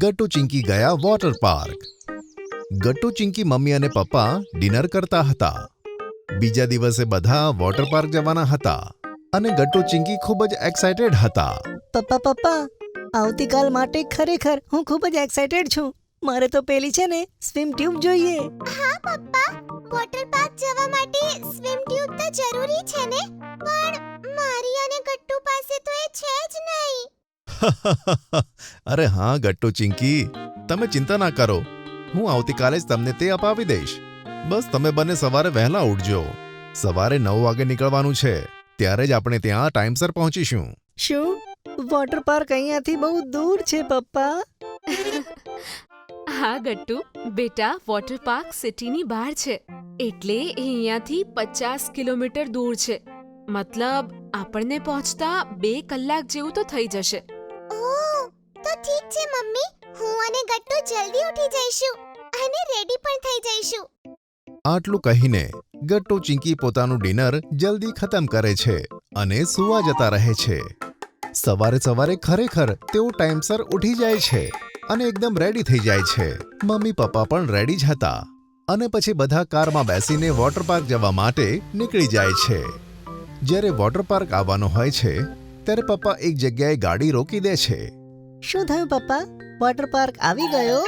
ગટ્ટુ ચિંકી ગયા water park. Gattu Chinki mummy અને પપ્પા ડિનર કરતા હતા. બીજા દિવસે બધા વોટર પાર્ક જવાના હતા અને ગટ્ટુ ચિંકી ખૂબ જ એક્સાઇટેડ હતા. પપ્પા આવતીકાલ માટે ખરેખર હું ખૂબ જ એક્સાઇટેડ છું. મારે તો પેલી છે ને સ્વિમ ટ્યુબ જોઈએ. હા પપ્પા, વોટર પાર્ક જવા માટે સ્વિમ ટ્યુબ તો જરૂરી છે ને, પણ મારી અને ગટ્ટુ પાસે તો એ છે જ નહીં. અરે હા ગટ્ટુ ચિંકી, તમે ચિંતા ના કરો, હું આવતીકાલે જ તમને તે અપાવી દઈશ. બસ તમે બંને સવારે વહેલા ઉઠજો. સવારે 9 વાગે નીકળવાનું છે, ત્યારે જ આપણે ત્યાં ટાઈમસર પહોંચીશું. શું વોટર પાર્ક અહીંયાથી બહુ દૂર છે પપ્પા? હા ગટ્ટુ બેટા, વોટર પાર્ક સિટીની બહાર છે, એટલે એ અહીંયાથી 50 કિલોમીટર દૂર છે. મતલબ આપણને પહોંચતા 2 કલાક જેવું તો થઈ જશે. ઓહ, તો ઠીક છે મમ્મી, હું અને ગટ્ટુ જલ્દી ઉઠી જઈશું અને રેડી પણ થઈ જઈશું. આટલું કહીને ગટ્ટુ ચિંકી પોતાનું ડિનર જલ્દી ખતમ કરે છે અને સૂવા જતા રહે છે. સવારે ખરેખર તેઓ ટાઈમસર ઉઠી જાય છે અને એકદમ રેડી થઈ જાય છે. મમ્મી પપ્પા પણ રેડી જ હતા અને પછી બધા કારમાં બેસીને વોટર પાર્ક જવા માટે નીકળી જાય છે. જ્યારે વોટર પાર્ક આવવાનો હોય છે ત્યારે પપ્પા એક જગ્યાએ ગાડી રોકી દે છે. શું થયું પપ્પા, વોટર પાર્ક આવી ગયો?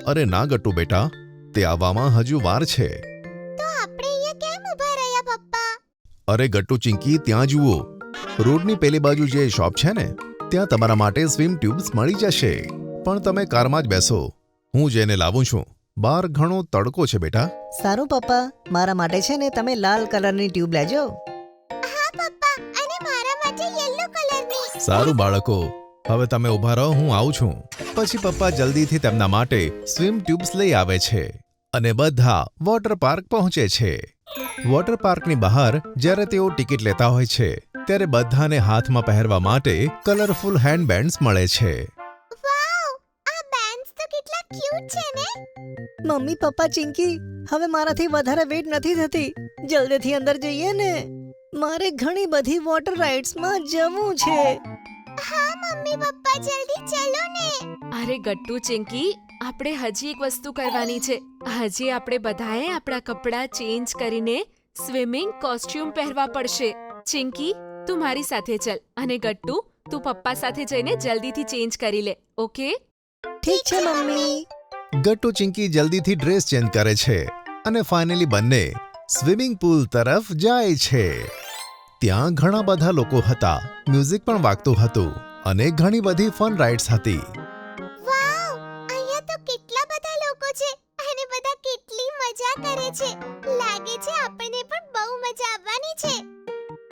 અરે ના ગટ્ટુ બેટા, તે આવવામાં હજુ વાર છે. તો આપણે અહીંયા કેમ ઊભા રહ્યા પપ્પા? અરે ગટ્ટુ ચિંકી, ત્યાં જુઓ, રોડની પેલી બાજુ જે શોપ છે ને, ત્યાં તમારા માટે સ્વિમ ટ્યુબ્સ મળી જશે. પણ તમે કારમાં જ બેસો, હું જઈને લાવું છું. બહાર ઘણો તડકો છે બેટા. સારું પપ્પા, મારા માટે છે ને તમે લાલ કલરની ટ્યુબ લેજો. હા પપ્પા, અને મારા માટે યલો કલરની. સારું બાળકો, હવે તમે ઊભા રહો, હું આવું છું. પછી પપ્પા જલ્દીથી તેમના માટે સ્વિમ ટ્યુબ્સ લઈ આવે છે અને બધા વોટર પાર્ક પહોંચે છે. વોટર પાર્કની બહાર જ્યારે તેઓ ટિકિટ લેતા હોય છે ત્યારે બધાને હાથમાં પહેરવા માટે કલરફુલ હેન્ડબેન્ડ્સ મળે છે. વાવ, આ બેન્ડ્સ તો કેટલા ક્યુટ છે ને. મમ્મી પપ્પા ચિંકી, હવે મારાથી વધારે વેઇટ નથી થતી. જલ્દીથી અંદર જઈએ ને, મારે ઘણી બધી વોટર રાઇડ્સમાં જવું છે. હા મમ્મી પપ્પા, જલ્દી ચલો ને. અરે ગટ્ટુ ચિંકી, આપણે હજી એક વસ્તુ કરવાની છે. હજી આપણે બધાએ આપણા કપડાં ચેન્જ કરીને સ્વિમિંગ કોસ્ટ્યુમ પહેરવા પડશે. ચિંકી, તું મારી સાથે ચલ અને ગટ્ટુ તું પપ્પા સાથે જઈને જલ્દીથી ચેન્જ કરી લે, ઓકે? ઠીક છે મમ્મી. ગટ્ટુ ચિંકી જલ્દીથી ડ્રેસ ચેન્જ કરે છે અને ફાઇનલી બંને સ્વિમિંગ પુલ તરફ જાય છે. ત્યાં ઘણા બધા લોકો હતા, મ્યુઝિક પણ વાગતું હતું અને ઘણી બધી ફન રાઇડ્સ હતી. વાવ, અહીંયા તો કેટલા બધા લોકો છે અને બધા કેટલી મજા કરે છે. લાગે છે આપણને પણ બહુ મજા આવવાની છે.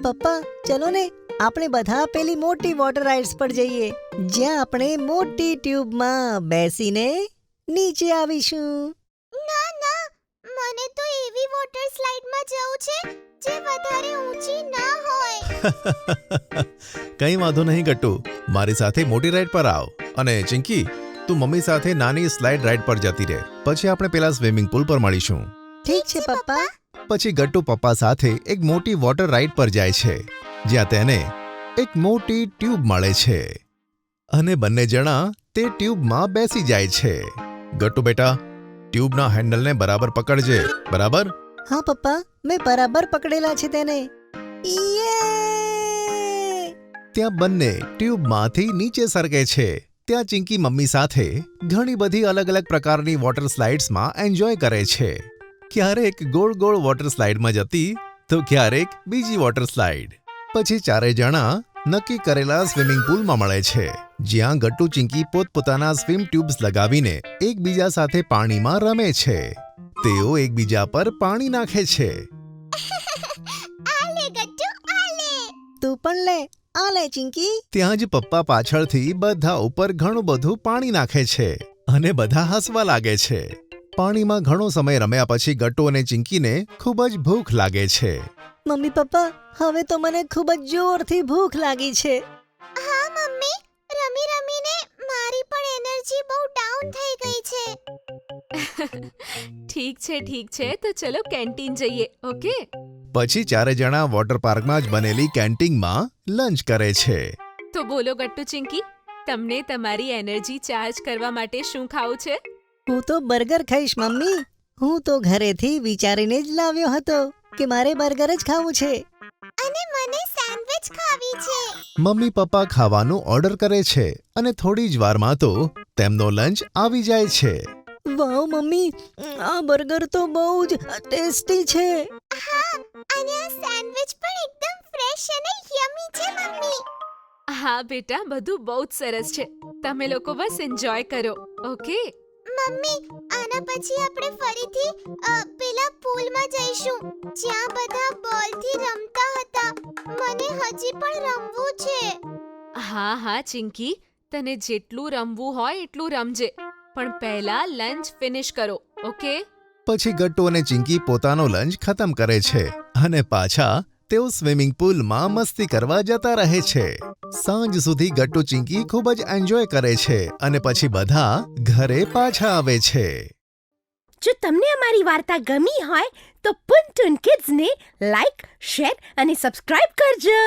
પપ્પા ચલો ને, આપણે બધા પેલી મોટી વોટર રાઇડ્સ પર જઈએ, જ્યાં આપણે મોટી ટ્યુબમાં બેસીને નીચે આવીશું. ના, મને તો એવી વોટર સ્લાઇડમાં જવું છે જે વધારે ઊંચી ના હોય. કંઈ વાંધો નહીં ગટ્ટુ, મારી સાથે મોટી રાઈડ પર આવ. અને ચિંકી, તું મમ્મી સાથે નાની સ્લાઇડ રાઈડ પર જતી રહે, પછી આપણે પેલા સ્વિમિંગ પુલ પર મળીશું. ઠીક છે પપ્પા. પછી ગટ્ટુ પપ્પા સાથે એક મોટી વોટર રાઈડ પર જાય છે, જ્યાં તેને એક મોટી ટ્યુબ મળે છે અને બંને જણા તે ટ્યુબમાં બેસી જાય છે. ગટ્ટુ બેટા, ટ્યુબના હેન્ડલને બરાબર પકડજે, બરાબર? હા પપ્પા, મેં બરાબર પકડેલા છે તેને. ત્યાં બંને ટ્યુબમાંથી નીચે સરકે છે. ત્યાં ચિંકી મમ્મી સાથે ઘણી બધી અલગ અલગ પ્રકારની વોટર સ્લાઇડ્સમાં એન્જોય કરે છે. ક્યારેક ગોળ ગોળ વોટર સ્લાઇડમાં જતી તો ક્યારેક બીજી વોટર સ્લાઇડ. પછી ચારેય જણા નક્કી કરેલા સ્વિમિંગ પુલમાં મળે છે, જ્યાં ગટ્ટુ ચિંકી પોતપોતાના સ્વિમ ટ્યુબ્સ લગાવીને એકબીજા સાથે પાણીમાં રમે છે. તેઓ એકબીજા પર પાણી નાખે છે. આ લે ગટ્ટુ, આ લે. તું પણ લે, આ લે ચિંકી. ત્યાં જ પપ્પા પાછળથી બધા ઉપર ઘણું બધું પાણી નાખે છે અને બધા હસવા લાગે છે. પાણીમાં ઘણો સમય રમ્યા પછી ગટ્ટુ અને ચિંકીને ખૂબ જ ભૂખ લાગે છે. મમ્મી પપ્પા, હવે તો મને ખૂબ જ જોરથી ભૂખ લાગી છે. હા મમ્મી, રમીને મારી પણ એનર્જી બહુ ડાઉન થઈ ગઈ છે. ઠીક છે, તો ચલો કેન્ટીન જઈએ, ઓકે? પછી ચારે જણા વોટર પાર્કમાં જ બનેલી કેન્ટીનમાં લંચ કરે છે. તો બોલો ગટ્ટુ ચિંકી, તમને તમારી એનર્જી ચાર્જ કરવા માટે શું ખાવું છે? હું તો બર્ગર ખાઈશ મમ્મી. હું તો ઘરેથી વિચારીને જ લાવ્યો હતો કે મારે બર્ગર જ ખાવું છે. અને મને સેન્ડવિચ ખાવી છે. મમ્મી પપ્પા ખાવાનું ઓર્ડર કરે છે અને થોડી જ વારમાં તો તેમનો લંચ આવી જાય છે. વાવ મમ્મી, આ બર્ગર તો બહુ જ ટેસ્ટી છે. હા, અને આ સેન્ડવિચ પણ એકદમ ફ્રેશ અને યમી છે મમ્મી. હા બેટા, બધું બહુ જ સરસ છે. તમે લોકો બસ એન્જોય કરો, ઓકે? મમ્મી, આના પછી આપણે ફરીથી પેલા પૂલમાં જઈશું જ્યાં બધા બોલથી રમતા હતા. મને હજી પણ રમવું છે. હા હા ચિંકી, તને જેટલું રમવું હોય એટલું રમજે, પણ પહેલા લંચ ફિનિશ કરો, ઓકે? પછી ગટ્ટુ અને ચિંકી પોતાનો લંચ ખતમ કરે છે અને પાછા તેઓ સ્વિમિંગ પુલમાં મસ્તી કરવા જતા રહે છે. સાંજ સુધી ગટ્ટુ ચિંકી ખૂબ જ એન્જોય કરે છે અને પછી બધા ઘરે પાછા આવે છે. જો તમને અમારી વાર્તા ગમી હોય તો પુન ટુન કિડ્સને લાઈક, શેર અને સબસ્ક્રાઇબ કરજો.